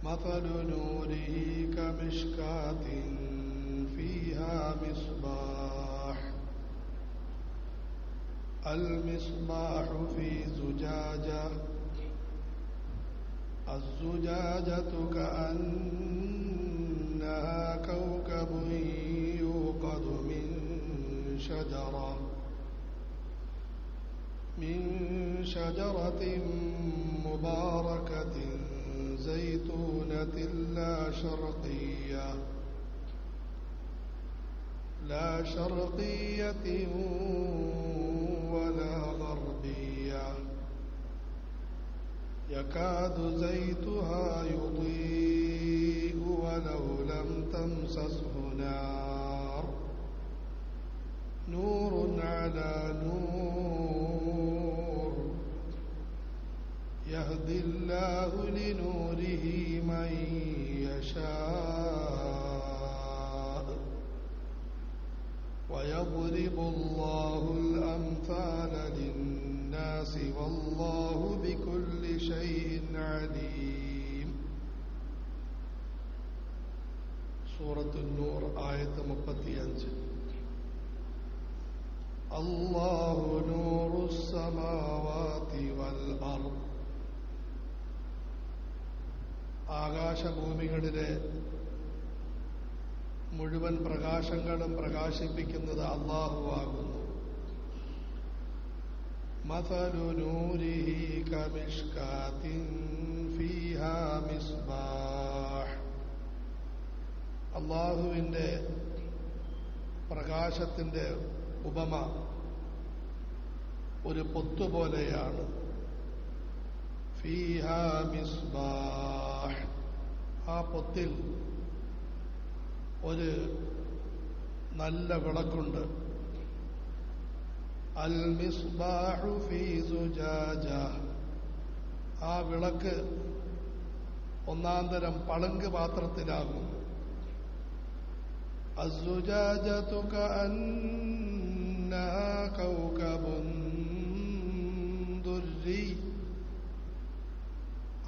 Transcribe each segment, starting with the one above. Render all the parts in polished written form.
مثل نوره كمشكاة فيها مصباح المصباح في زجاجة الزجاجة كأنها كوكب يوقد من شجرة مباركة زيتونة لا شرقية ولا غربية يكاد زيتها يضيء ولو لم تمسسه نور على نور يهدي الله لنوره من يشاء ويضرب الله الأمثال للناس والله بكل شيء عليم. സൂറത്ത് നൂർ ആയത്ത് 35. അല്ലാഹു നൂറുസ് സമാവാതി വൽ അർദ്. ആകാശഭൂമികളിലെ മുഴുവൻ പ്രകാശങ്ങളും പ്രകാശിപ്പിക്കുന്നത് അല്ലാഹുവാകുന്നു. മസലു നൂരിഹി കമിഷ്കാത്തിൻ ഫീഹാ മിസ്ബാഹ്. അല്ലാഹുവിൻ്റെ പ്രകാശത്തിൻ്റെ ഉപമ ഒരു പൊത്തുപോലെയാണ്. ഫീഹാ മിസ്ബാഹ്. ആ പൊത്തിൽ ഒരു നല്ല വിളക്കുണ്ട്. അൽ മിസ്ബാഹു ഫീ സുജാജ. ആ വിളക്ക് ഒന്നാന്തരം പളങ്ക് പാത്രത്തിലാകും. അസ്സുജാജതു കഅന്നഹാ കൗകബുൻ ദുർരി.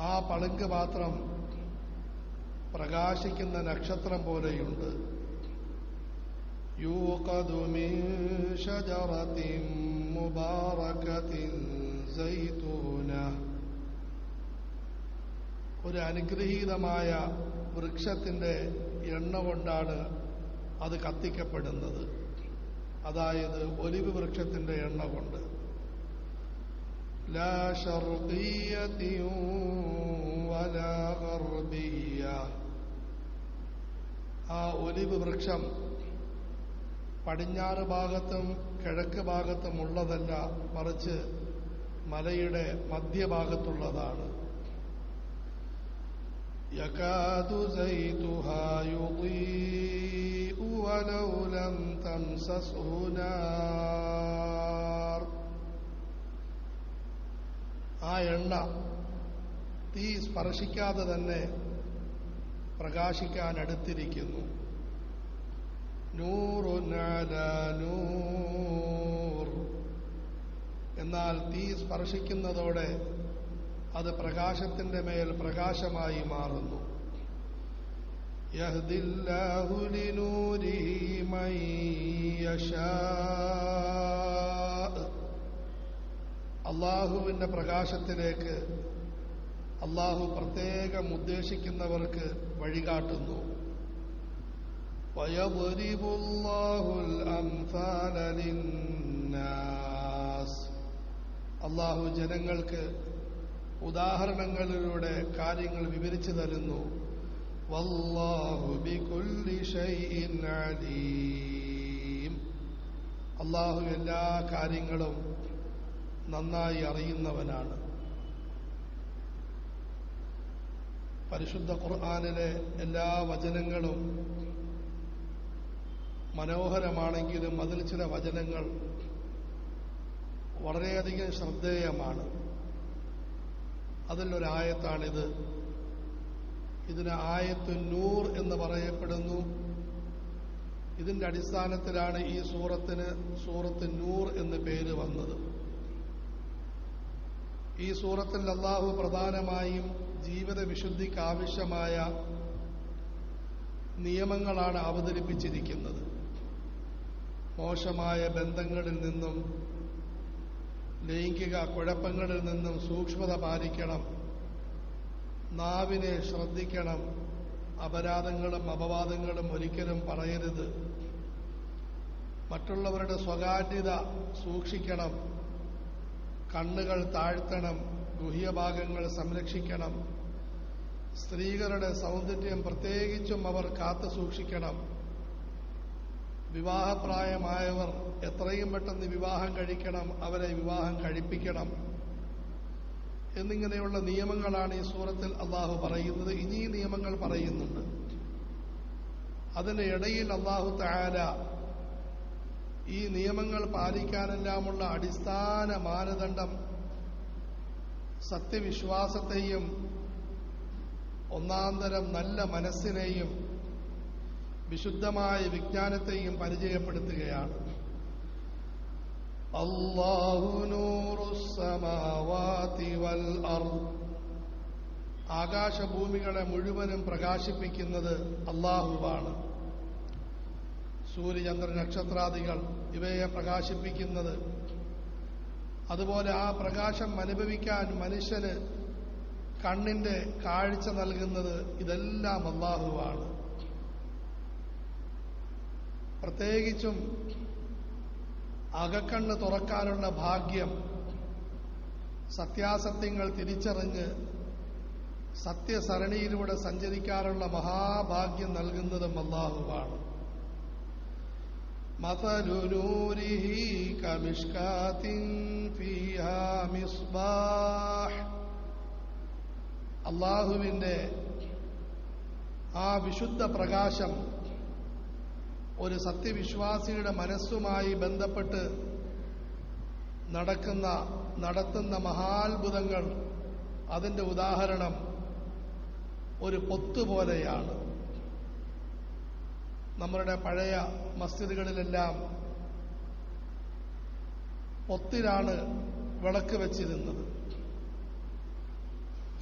ആ പളങ്ക് പാത്രം പ്രകാശിക്കുന്ന നക്ഷത്രം പോലെയുണ്ട്. യൂഖദു മിൻ ശജറത്തിൻ മുബാറകത്തിൻ സൈതൂന. ഒരു അനുഗ്രഹീതമായ വൃക്ഷത്തിന്റെ എണ്ണ കൊണ്ടാണ് അത് കത്തിക്കപ്പെടുന്നത്. അതായത് ഒലിവ് വൃക്ഷത്തിന്റെ എണ്ണ കൊണ്ട്. ലാ ശർഖിയ്യതിൻ വലാ ഗർബിയ്യ. ആ ഒലിവ് വൃക്ഷം പടിഞ്ഞാറ് ഭാഗത്തും കിഴക്ക് ഭാഗത്തും ഉള്ളതല്ല, മറിച്ച് മലയുടെ മധ്യഭാഗത്തുള്ളതാണ്. യകാദു സൈതുഹാ യുളീഉ വലൗ ലം തംസസ്ഹു നാർ. ആ എണ്ണ തീ സ്പർശിക്കാതെ തന്നെ പ്രകാശിക്കാൻ അടുത്തിരിക്കുന്നു. നൂറുൻ അലാ നൂർ. എന്നാൽ തീ സ്പർശിക്കുന്നതോടെ അത് പ്രകാശത്തിന്റെ മേൽ പ്രകാശമായി മാറുന്നു. യഹ്ദില്ലാഹു ലിനൂരിഹി മൻ യശാ. അല്ലാഹുവിന്റെ പ്രകാശത്തിലേക്ക് അല്ലാഹു പ്രത്യേകം ഉദ്ദേശിക്കുന്നവർക്ക് വഴികാട്ടുന്നു. വയദ്രിബുല്ലാഹുൽ അംസാല ലിന്നാസ്. അല്ലാഹു ജനങ്ങൾക്ക് ഉദാഹരണങ്ങളിലൂടെ കാര്യങ്ങൾ വിവരിച്ചു തരുന്നു. വല്ലാഹു ബികുല്ലി ഷൈഇൻ അലീം. അല്ലാഹു എല്ലാ കാര്യങ്ങളും നന്നായി അറിയുന്നവനാണ്. പരിശുദ്ധ ഖുർആനിലെ എല്ലാ വചനങ്ങളും മനോഹരമാണെങ്കിലും അതിൽ ചില വചനങ്ങൾ വളരെയധികം ശ്രദ്ധേയമാണ്. അതിലൊരായത്താണിത്. ഇതിന് ആയത്തു നൂർ എന്ന് പറയപ്പെടുന്നു. ഇതിന്റെ അടിസ്ഥാനത്തിലാണ് ഈ സൂറത്തിന് സൂറത്ത് നൂർ എന്ന് പേര് വന്നത്. ഈ സൂറത്തിൽ അല്ലാഹു പ്രധാനമായും ജീവിത വിശുദ്ധിക്ക് ആവശ്യമായ നിയമങ്ങളാണ് അവതരിപ്പിച്ചിരിക്കുന്നത്. മോശമായ ബന്ധങ്ങളിൽ നിന്നും ലൈംഗിക കുഴപ്പങ്ങളിൽ നിന്നും സൂക്ഷ്മത പാലിക്കണം, നാവിനെ ശ്രദ്ധിക്കണം, അപരാധങ്ങളും അപവാദങ്ങളും ഒരിക്കലും പറയരുത്, മറ്റുള്ളവരുടെ സ്വകാര്യത സൂക്ഷിക്കണം, കണ്ണുകൾ താഴ്ത്തണം, ഗുഹ്യഭാഗങ്ങൾ സംരക്ഷിക്കണം, സ്ത്രീകളുടെ സൗന്ദര്യം പ്രത്യേകിച്ചും അവർ കാത്തു സൂക്ഷിക്കണം, വിവാഹപ്രായമായവർ എത്രയും പെട്ടെന്ന് വിവാഹം കഴിക്കണം, അവരെ വിവാഹം കഴിപ്പിക്കണം എന്നിങ്ങനെയുള്ള നിയമങ്ങളാണ് ഈ സൂറത്തിൽ അള്ളാഹു പറയുന്നത്. ഇനി നിയമങ്ങൾ പറയുന്നുണ്ട്. അതിന്റെ ഇടയിൽ അള്ളാഹു തആല ഈ നിയമങ്ങൾ പാലിക്കാനെല്ലാമുള്ള അടിസ്ഥാന മാനദണ്ഡം സത്യവിശ്വാസത്തെയും ഒന്നാന്തരം നല്ല മനസ്സിനെയും വിശുദ്ധമായ വിജ്ഞാനത്തെയും പരിചയപ്പെടുത്തുകയാണ്. അല്ലാഹു നൂറുസ് സമാവാതി വൽ അർദ്, ആകാശഭൂമികളെ മുഴുവനും പ്രകാശിപ്പിക്കുന്നത് അല്ലാഹുവാണ്. സൂര്യചന്ദ്ര നക്ഷത്രാദികൾ ഇവയെ പ്രകാശിപ്പിക്കുന്നത്, അതുപോലെ ആ പ്രകാശം അനുഭവിക്കാൻ മനുഷ്യന് കണ്ണിന്റെ കാഴ്ച നൽകുന്നത്, ഇതെല്ലാം അല്ലാഹുവാണ്. പ്രത്യേകിച്ചും അകക്കണ്ണ് തുറക്കാനുള്ള ഭാഗ്യം, സത്യാസത്യങ്ങൾ തിരിച്ചറിഞ്ഞ് സത്യസരണിയിലൂടെ സഞ്ചരിക്കാനുള്ള മഹാഭാഗ്യം നൽകുന്നതും അല്ലാഹുവാണ്. മഥലു നൂരിഹി കമിഷ്കാത്തിൻ ഫീഹാ മിസ്ബാഹ്, അല്ലാഹുവിന്റെ ആ വിശുദ്ധ പ്രകാശം ഒരു സത്യവിശ്വാസിയുടെ മനസ്സുമായി ബന്ധപ്പെട്ട് നടത്തുന്ന മഹാത്ഭുതങ്ങൾ, അതിന്റെ ഉദാഹരണം ഒരു പൊത്തുപോലെയാണ്. നമ്മളുടെ പഴയ മസ്ജിദുകളിലെല്ലാം പൊത്തിലാണ് വിളക്ക് വെച്ചിരുന്നത്.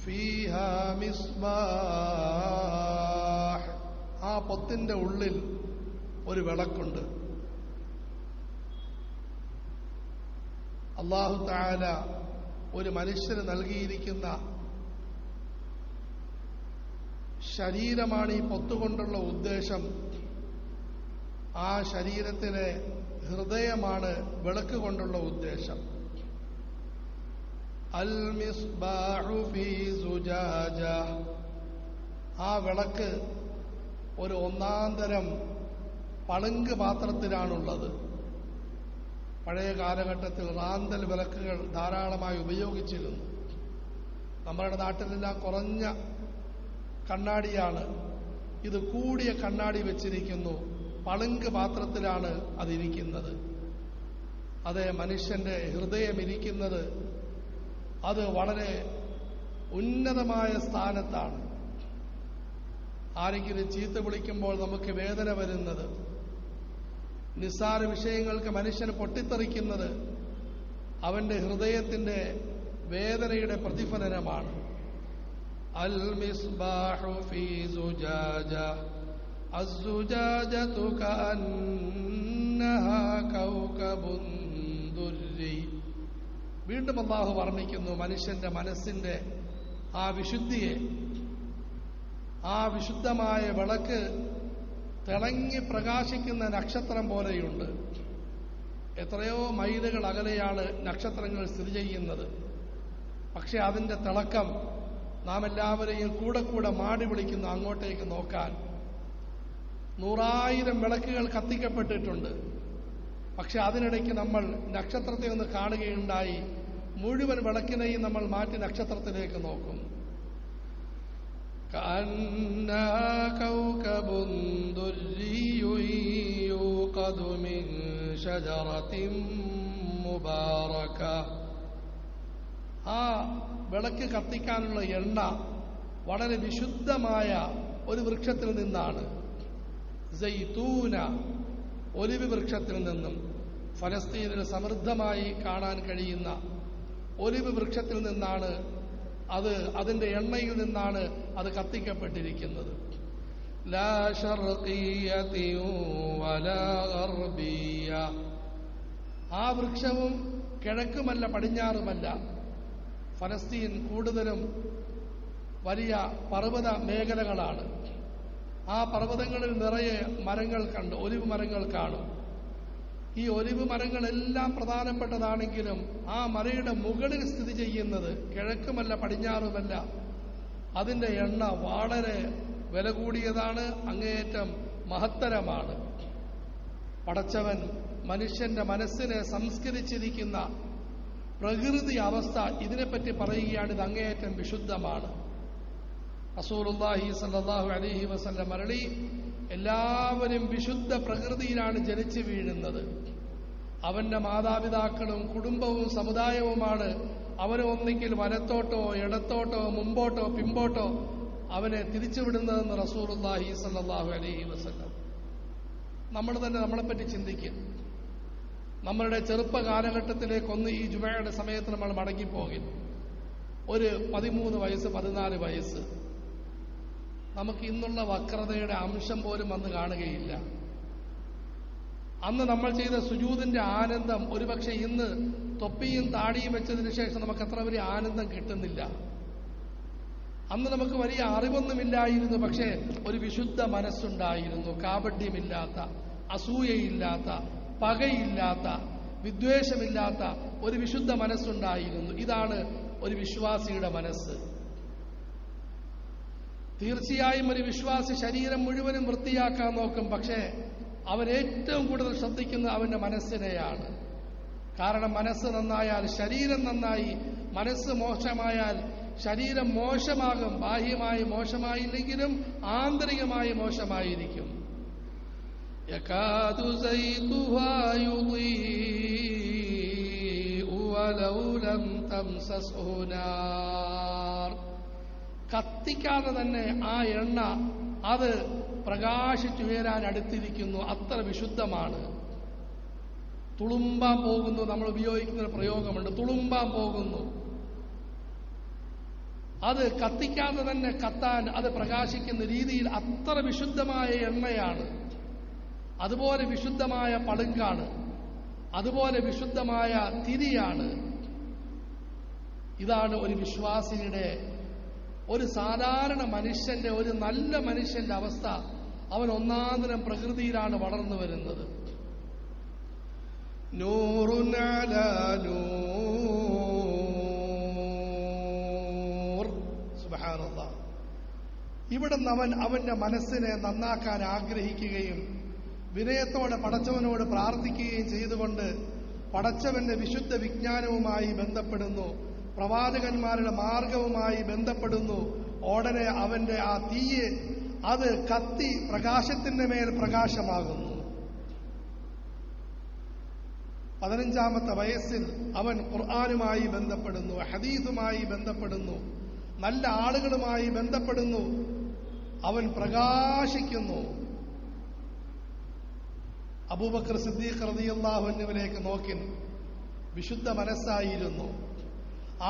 ഫീഹാ മിസ്ബാഹ്, ആ പൊത്തിന്റെ ഉള്ളിൽ ഒരു വിളക്കുണ്ട്. അല്ലാഹു തആല ഒരു മനുഷ്യന് നൽകിയിരിക്കുന്ന ശരീരമാണ് ഈ പൊത്തുകൊണ്ടുള്ള ഉദ്ദേശം. ആ ശരീരത്തിലെ ഹൃദയമാണ് വിളക്ക് കൊണ്ടുള്ള ഉദ്ദേശം. അൽ മിസ്ബാഹു ഫീ സുജാജ, ആ വിളക്ക് ഒരു ഒന്നാന്തരം പളുങ്ക് പാത്രത്തിലാണുള്ളത്. പഴയ കാലഘട്ടത്തിൽ റാന്തൽ വിളക്കുകൾ ധാരാളമായി ഉപയോഗിച്ചിരുന്നു. നമ്മുടെ നാട്ടിലെല്ലാം കുറഞ്ഞ കണ്ണാടിയാണ്. ഇത് കൂടിയ കണ്ണാടി വെച്ചിരിക്കുന്നു, പളുങ്ക് പാത്രത്തിലാണ് അതിരിക്കുന്നത്. അതേ മനുഷ്യന്റെ ഹൃദയം ഇരിക്കുന്നത് അത് വളരെ ഉന്നതമായ സ്ഥാനത്താണ്. ആരെങ്കിലും ചീത്ത വിളിക്കുമ്പോൾ നമുക്ക് വേദന വരുന്നത്, നിസ്സാര വിഷയങ്ങൾക്ക് മനുഷ്യന് പൊട്ടിത്തെറിക്കുന്നത് അവന്റെ ഹൃദയത്തിന്റെ വേദനയുടെ പ്രതിഫലനമാണ്. അൽ മിസ്ബാഹു ഫീ സുജാജ അസ്സുജാജതു കഅന്നഹാ കൗകബുൻ ദുർരി. വീണ്ടും അല്ലാഹു വർണ്ണിക്കുന്നു മനുഷ്യന്റെ മനസ്സിന്റെ ആ വിശുദ്ധിയെ. ആ വിശുദ്ധമായ വിളക്ക് തിളങ്ങി പ്രകാശിക്കുന്ന നക്ഷത്രം പോലെയുണ്ട്. എത്രയോ മൈലുകൾ അകലെയാണ് നക്ഷത്രങ്ങൾ സ്ഥിതി ചെയ്യുന്നത്. പക്ഷെ അതിന്റെ തിളക്കം നാം എല്ലാവരെയും കൂടെ കൂടെ മാടി വിളിക്കുന്നു അങ്ങോട്ടേക്ക് നോക്കാൻ. 100,000 വിളക്കുകൾ കത്തിക്കപ്പെട്ടിട്ടുണ്ട്. പക്ഷെ അതിനിടയ്ക്ക് നമ്മൾ നക്ഷത്രത്തെ ഒന്ന് കാണുകയുണ്ടായി. മുഴുവൻ വിളക്കിനെയും നമ്മൾ മാറ്റി നക്ഷത്രത്തിലേക്ക് നോക്കും. كأنها كوكب دري يوقد من شجرة مباركة. ആ വിളക്ക് കത്തിക്കാനുള്ള എണ്ണ വളരെ വിശുദ്ധമായ ഒരു വൃക്ഷത്തിൽ നിന്നാണ്. സൈത്തൂന, ഒലിവ് വൃക്ഷത്തിൽ നിന്നും. ഫലസ്തീനിൽ സമൃദ്ധമായി കാണാൻ കഴിയുന്ന ഒലിവ് വൃക്ഷത്തിൽ നിന്നാണ് അതിന്റെ എണ്ണയിൽ നിന്നാണ് അത് കത്തിക്കപ്പെട്ടിരിക്കുന്നത്. ലാ ശർഖിയ്യതിൻ വലാ ഗർബിയ്യ. ആ വൃക്ഷവും കിഴക്കുമല്ല പടിഞ്ഞാറുമല്ല. ഫലസ്തീൻ കൂടുതലും വലിയ പർവ്വത മേഖലകളാണ്. ആ പർവ്വതങ്ങളിൽ നിറയെ മരങ്ങൾ ഒലിവ് മരങ്ങൾ കാണും. ഈ ഒലിവ് മരങ്ങളെല്ലാം പ്രധാനപ്പെട്ടതാണെങ്കിലും ആ മലയുടെ മുകളിൽ സ്ഥിതി ചെയ്യുന്നത് കിഴക്കുമല്ല പടിഞ്ഞാറുമല്ല. അതിന്റെ എണ്ണ വളരെ വില കൂടിയതാണ്, അങ്ങേയറ്റം മഹത്തരമാണ്. പടച്ചവൻ മനുഷ്യന്റെ മനസ്സിനെ സംസ്കരിച്ചിരിക്കുന്ന പ്രകൃതി അവസ്ഥ ഇതിനെപ്പറ്റി പറയുകയാണ്. ഇത് അങ്ങേയറ്റം വിശുദ്ധമാണ്. റസൂലുള്ളാഹി സ്വല്ലല്ലാഹു അലൈഹി വസല്ലം അരുളി, എല്ലാവരും വിശുദ്ധ പ്രകൃതിയിലാണ് ജനിച്ചു വീഴുന്നത്. അവന്റെ മാതാപിതാക്കളും കുടുംബവും സമുദായവുമാണ് അവനെ ഒന്നെങ്കിൽ വലത്തോട്ടോ ഇടത്തോട്ടോ മുമ്പോട്ടോ പിമ്പോട്ടോ അവനെ തിരിച്ചുവിടുന്നതെന്ന് റസൂലുള്ളാഹി സ്വല്ലല്ലാഹു അലൈഹി വസല്ലം. നമ്മൾ തന്നെ നമ്മളെപ്പറ്റി ചിന്തിക്കും. നമ്മളുടെ ചെറുപ്പ കാലഘട്ടത്തിലേക്കൊന്ന് ഈ ജുമയുടെ സമയത്ത് നമ്മൾ മടങ്ങിപ്പോകും. ഒരു 13 വയസ്സ് 14 വയസ്സ്. നമുക്ക് ഇന്നുള്ള വക്രതയുടെ അംശം പോലും അന്ന് കാണുകയില്ല. അന്ന് നമ്മൾ ചെയ്ത സുജൂദിന്റെ ആനന്ദം ഒരുപക്ഷെ ഇന്ന് തൊപ്പിയും താടിയും വെച്ചതിന് ശേഷം നമുക്ക് അത്ര വലിയ ആനന്ദം കിട്ടുന്നില്ല. അന്ന് നമുക്ക് വലിയ അറിവൊന്നുമില്ലായിരുന്നു, പക്ഷേ ഒരു വിശുദ്ധ മനസ്സുണ്ടായിരുന്നു. കാപഢ്യമില്ലാത്ത, അസൂയയില്ലാത്ത, പകയില്ലാത്ത, വിദ്വേഷമില്ലാത്ത ഒരു വിശുദ്ധ മനസ്സുണ്ടായിരുന്നു. ഇതാണ് ഒരു വിശ്വാസിയുടെ മനസ്സ്. തീർച്ചയായും ഒരു വിശ്വാസി ശരീരം മുഴുവനും വൃത്തിയാക്കാൻ നോക്കും, പക്ഷേ അവൻ ഏറ്റവും കൂടുതൽ ശ്രദ്ധിക്കുന്നത് അവന്റെ മനസ്സിനെയാണ്. കാരണം മനസ്സ് നന്നായാൽ ശരീരം നന്നായി, മനസ്സ് മോശമായാൽ ശരീരം മോശമാകും. ബാഹ്യമായി മോശമായില്ലെങ്കിലും ആന്തരികമായി മോശമായിരിക്കും. യകാദു സൈതുഹാ യുളീഉ വലൗ ലം തംസസ്ഹു നാർ. കത്തിക്കാതെ തന്നെ ആ എണ്ണ അത് പ്രകാശിച്ചുയരാൻ അടുത്തിരിക്കുന്നു. അത്ര വിശുദ്ധമാണ്. തുളുമ്പാൻ പോകുന്നു. നമ്മൾ ഉപയോഗിക്കുന്ന ഒരു പ്രയോഗമുണ്ട്, തുളുമ്പാൻ പോകുന്നു. അത് കത്തിക്കാതെ തന്നെ കത്താൻ അത് പ്രകാശിക്കുന്ന രീതിയിൽ അത്ര വിശുദ്ധമായ എണ്ണയാണ്. അതുപോലെ വിശുദ്ധമായ പളുങ്കാണ്, അതുപോലെ വിശുദ്ധമായ തിരിയാണ്. ഇതാണ് ഒരു വിശ്വാസിയുടെ, ഒരു സാധാരണ മനുഷ്യന്റെ, ഒരു നല്ല മനുഷ്യന്റെ അവസ്ഥ. അവൻ ഒന്നാന്തരം പ്രകൃതിയിലാണ് വളർന്നു വരുന്നത്. നൂറുൻ അലാ നൂർ. സുബ്ഹാനല്ലാഹ്. ഇവിടുന്ന് അവൻ അവന്റെ മനസ്സിനെ നന്നാക്കാൻ ആഗ്രഹിക്കുകയും വിനയത്തോടെ പടച്ചവനോട് പ്രാർത്ഥിക്കുകയും ചെയ്തുകൊണ്ട് പടച്ചവന്റെ വിശുദ്ധ വിജ്ഞാനവുമായി ബന്ധപ്പെടുന്നു, പ്രവാചകന്മാരുടെ മാർഗവുമായി ബന്ധപ്പെടുന്നു. ഉടനെ അവന്റെ ആ തീയെ അത് കത്തി പ്രകാശത്തിന്റെ മേൽ പ്രകാശമാകുന്നു. 15-ാമത്തെ വയസ്സിൽ അവൻ ഖുർആനുമായി ബന്ധപ്പെടുന്നു, ഹദീസുമായി ബന്ധപ്പെടുന്നു, നല്ല ആളുകളുമായി ബന്ധപ്പെടുന്നു. അവൻ പ്രകാശിക്കുന്നു. അബൂബക്കർ സിദ്ദീഖ് റളിയല്ലാഹു അൻഹുവിലേക്ക് നോക്കി. വിശുദ്ധ മനസ്സായിരുന്നു.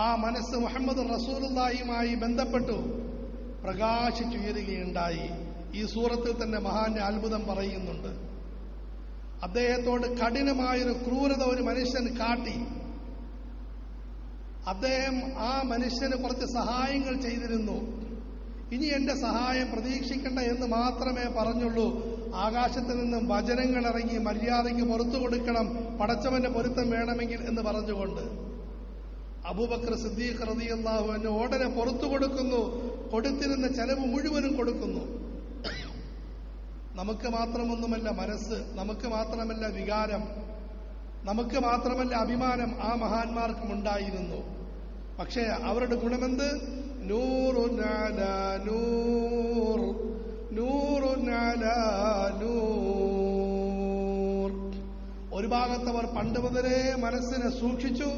ആ മനസ്സ് മുഹമ്മദ് റസൂലുള്ളാഹിയുമായി ബന്ധപ്പെട്ടു പ്രകാശിച്ചുയരുകയുണ്ടായി. ഈ സൂറത്തിൽ തന്നെ മഹാന്റെ അത്ഭുതം പറയുന്നുണ്ട്. അദ്ദേഹത്തോട് കഠിനമായൊരു ക്രൂരത ഒരു മനുഷ്യൻ കാട്ടി. അദ്ദേഹം ആ മനുഷ്യന് കുറച്ച് സഹായങ്ങൾ ചെയ്തിരുന്നു. ഇനി എന്റെ സഹായം പ്രതീക്ഷിക്കണ്ട എന്ന് മാത്രമേ പറഞ്ഞുള്ളൂ. ആകാശത്ത് നിന്നും വചനങ്ങൾ ഇറങ്ങി മര്യാദയ്ക്ക് പുറത്തു കൊടുക്കണം, പടച്ചവന്റെ പൊരുത്തം വേണമെങ്കിൽ എന്ന് പറഞ്ഞുകൊണ്ട് അബൂബക്കർ സിദ്ദീഖ് റളിയല്ലാഹു അൻഹു ഉടനെ പുറത്തു കൊടുക്കുന്നു. കൊടുത്തിരുന്ന ചെലവ് മുഴുവനും കൊടുക്കുന്നു. നമുക്ക് മാത്രമൊന്നുമല്ല മനസ്സ്, നമുക്ക് മാത്രമല്ല വികാരം, നമുക്ക് മാത്രമല്ല അഭിമാനം ആ മഹാന്മാർക്കും ഉണ്ടായിരുന്നു. പക്ഷേ അവരുടെ ഗുണമെന്ത്? നൂറുൻ അലാ നൂർ, നൂറുൻ അലാ നൂർ. ഒരു ഭാഗത്തവർ പണ്ട് മുതലേ മനസ്സിനെ സൂക്ഷിച്ചു,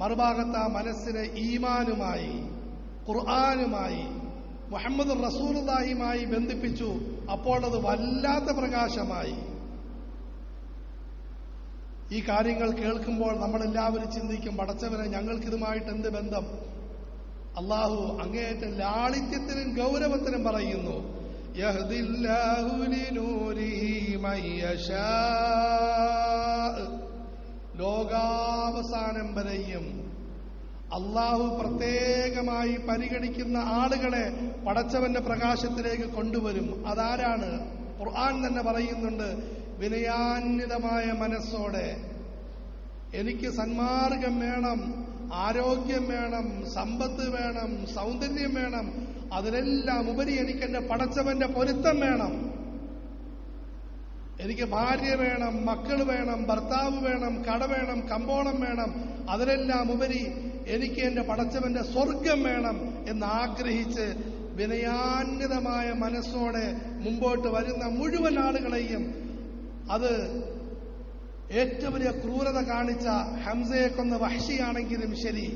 മറുഭാഗത്ത് ആ മനസ്സിനെ ഈമാനുമായി, ഖുർആനുമായി, മുഹമ്മദ് റസൂലുള്ളാഹിയുമായി ബന്ധിപ്പിച്ചു. അപ്പോൾ അത് വല്ലാത്ത പ്രകാശമായി. ഈ കാര്യങ്ങൾ കേൾക്കുമ്പോൾ നമ്മളെല്ലാവരും ചിന്തിക്കും, പടച്ചവനെ ഞങ്ങൾക്കിതുമായിട്ട് എന്ത് ബന്ധം? അള്ളാഹു അങ്ങേയറ്റം ലാളിത്യത്തിനും ഗൗരവത്തിനും പറയുന്നു, യഹ്ദില്ലാഹു ലിനൂരിഹി മയ്യശാ. ലോകാവസാനം വരെയും അള്ളാഹു പ്രത്യേകമായി പരിഗണിക്കുന്ന ആളുകളെ പടച്ചവന്റെ പ്രകാശത്തിലേക്ക് കൊണ്ടുവരും. അതാരാണ്? ഖുർആൻ തന്നെ പറയുന്നുണ്ട്, വിനയാന്വിതമായ മനസ്സോടെ എനിക്ക് സന്മാർഗം വേണം, ആരോഗ്യം വേണം, സമ്പത്ത് വേണം, സൗന്ദര്യം വേണം, അതിനെല്ലാം ഉപരി എനിക്ക് എന്റെ പടച്ചവന്റെ പൊരുത്തം വേണം. എനിക്ക് ഭാര്യ വേണം, മക്കൾ വേണം, ഭർത്താവ് വേണം, കട വേണം, കമ്പോളം വേണം, അതിനെല്ലാം ഉപരി എനിക്ക് എന്റെ പടച്ചവന്റെ സ്വർഗം വേണം എന്നാഗ്രഹിച്ച് വിനയാന്വിതമായ മനസ്സോടെ മുമ്പോട്ട് വരുന്ന മുഴുവൻ ആളുകളെയും, അത് ഏറ്റവും വലിയ ക്രൂരത കാണിച്ച ഹംസയെ കൊന്ന വഹ്ശിയാണെങ്കിലും ശരി,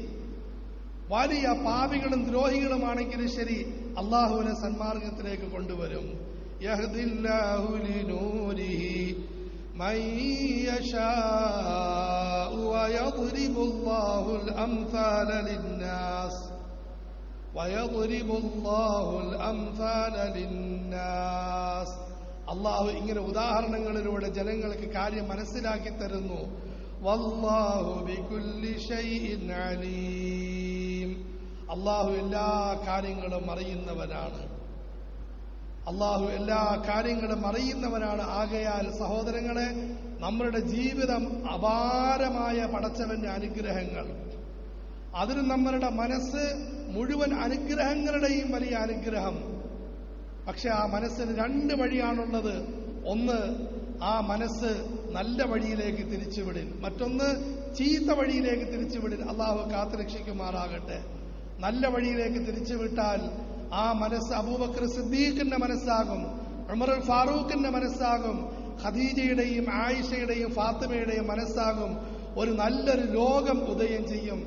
വലിയ പാപികളും ദ്രോഹികളുമാണെങ്കിലും ശരി, അള്ളാഹുവിനെ സന്മാർഗത്തിലേക്ക് കൊണ്ടുവരും. യഹ്ദില്ലാഹു ലിനൂരിഹി മയ്യശാഉ വയദ്രിബുല്ലാഹുൽ അംസാല ലിന്നാസ് വയദ്രിബുല്ലാഹുൽ അംസാല ലിന്നാസ്. അള്ളാഹു ഇങ്ങനെ ഉദാഹരണങ്ങളിലൂടെ ജനങ്ങൾക്ക് കാര്യം മനസ്സിലാക്കി തരുന്നു. വല്ലാഹു ബികുല്ലി ഷൈഇൻ അലീം. അള്ളാഹു എല്ലാ കാര്യങ്ങളും അറിയുന്നവനാണ്. അള്ളാഹു എല്ലാ കാര്യങ്ങളും അറിയുന്നവനാണ്. ആകയാൽ സഹോദരങ്ങളെ, നമ്മളുടെ ജീവിതം അപാരമായ പടച്ചവന്റെ അനുഗ്രഹങ്ങൾ, അതിന് നമ്മളുടെ മനസ്സ് മുഴുവൻ അനുഗ്രഹങ്ങളുടെയും വലിയ അനുഗ്രഹം. പക്ഷെ ആ മനസ്സിന് രണ്ട് വഴിയാണുള്ളത്. ഒന്ന്, ആ മനസ്സ് നല്ല വഴിയിലേക്ക് തിരിച്ചുവിടിൻ, മറ്റൊന്ന് ചീത്ത വഴിയിലേക്ക് തിരിച്ചുവിടിൻ. അള്ളാഹു കാത്തുരക്ഷിക്കുമാറാകട്ടെ. നല്ല വഴിയിലേക്ക് തിരിച്ചുവിട്ടാൽ ആ മനസ്സ് അബൂബക്കർ സിദ്ദീഖിന്റെ മനസ്സാകും, ഉമർ ഫാറൂഖിന്റെ മനസ്സാകും, ഖദീജയുടെയും ആയിഷയുടെയും ഫാത്തിമയുടെയും മനസ്സാകും. ഒരു നല്ലൊരു ലോകം ഉദയം ചെയ്യും.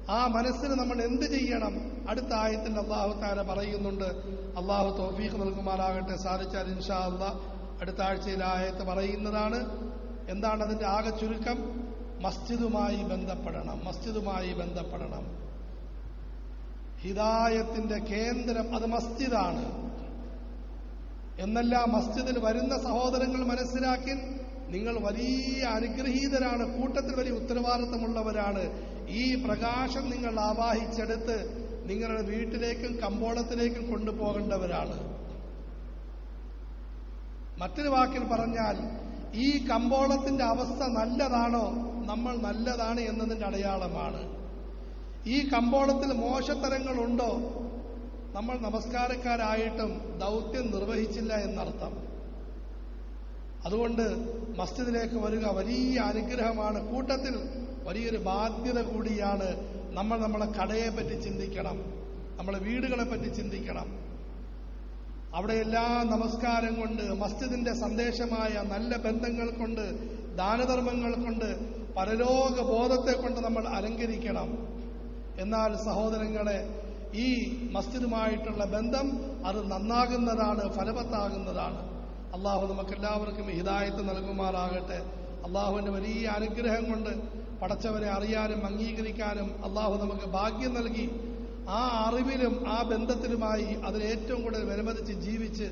ആ മനസ്സിന് നമ്മൾ എന്ത് ചെയ്യണം? അടുത്ത ആയത്തിൽ അള്ളാഹു തആല പറയുന്നുണ്ട്. അള്ളാഹു തൗഫീഖ് നൽകുമാറാകട്ടെ. സാധിച്ചാൽ ഇൻഷാ അല്ലാഹ് അടുത്ത ആഴ്ചയിൽ ആയത്ത് പറയുന്നതാണ്. എന്താണ് അതിന്റെ ആകെ ചുരുക്കം? മസ്ജിദുമായി ബന്ധപ്പെടണം, മസ്ജിദുമായി ബന്ധപ്പെടണം. ഹിദായത്തിന്റെ കേന്ദ്രം അത് മസ്ജിദാണ് എന്നല്ല മസ്ജിദിൽ വരുന്ന സഹോദരങ്ങൾ മനസ്സിലാക്കി. നിങ്ങൾ വലിയ അനുഗ്രഹീതരാണ്, കൂട്ടത്തിൽ വലിയ ഉത്തരവാദിത്തമുള്ളവരാണ്. ഈ പ്രകാശം നിങ്ങൾ ആവാഹിച്ചെടുത്ത് നിങ്ങളുടെ വീട്ടിലേക്കും കമ്പോളത്തിലേക്കും കൊണ്ടുപോകേണ്ടവരാണ്. മറ്റൊരു വാക്കിൽ പറഞ്ഞാൽ, ഈ കമ്പോളത്തിന്റെ അവസ്ഥ നല്ലതാണോ? നമ്മൾ നല്ലതാണ് എന്നതിന്റെ അടയാളമാണ്. ഈ കമ്പോളത്തിൽ മോശത്തരങ്ങളുണ്ടോ? നമ്മൾ നമസ്കാരക്കാരായിട്ടും ദൗത്യം നിർവഹിച്ചില്ല എന്നർത്ഥം. അതുകൊണ്ട് മസ്ജിദിലേക്ക് വരിക വലിയ അനുഗ്രഹമാണ്. കൂട്ടത്തിൽ വലിയൊരു ബാധ്യത കൂടിയാണ്. നമ്മൾ നമ്മളെ കടയെ പറ്റി ചിന്തിക്കണം, നമ്മളെ വീടുകളെ പറ്റി ചിന്തിക്കണം. അവിടെയെല്ലാം നമസ്കാരം കൊണ്ട്, മസ്ജിദിന്റെ സന്ദേശമായ നല്ല ബന്ധങ്ങൾ കൊണ്ട്, ദാനധർമ്മങ്ങൾ കൊണ്ട്, പരലോക ബോധത്തെ കൊണ്ട് നമ്മൾ അലങ്കരിക്കണം. എന്നാൽ സഹോദരങ്ങളെ, ഈ മസ്ജിദുമായിട്ടുള്ള ബന്ധം അത് നന്നാകുന്നതാണ്, ഫലവത്താകുന്നതാണ്. അള്ളാഹു നമുക്കെല്ലാവർക്കും ഹിദായത്ത് നൽകുമാറാകട്ടെ. അള്ളാഹുവിന്റെ വലിയ അനുഗ്രഹം കൊണ്ട് പടച്ചവനെ അറിയാനും അംഗീകരിക്കാനും അള്ളാഹു നമുക്ക് ഭാഗ്യം നൽകി. ആ അറിവിലും ആ ബന്ധത്തിലുമായി അതിലേറ്റവും കൂടുതൽ വിലമതിച്ച് ജീവിച്ച്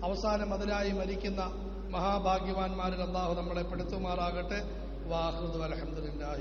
അവസാനം അതിലായി മരിക്കുന്ന മഹാഭാഗ്യവാന്മാരിൽ അള്ളാഹു നമ്മളെ പെടുത്തുമാറാകട്ടെ. വാഹുദ് അൽഹംദുലില്ലാഹി.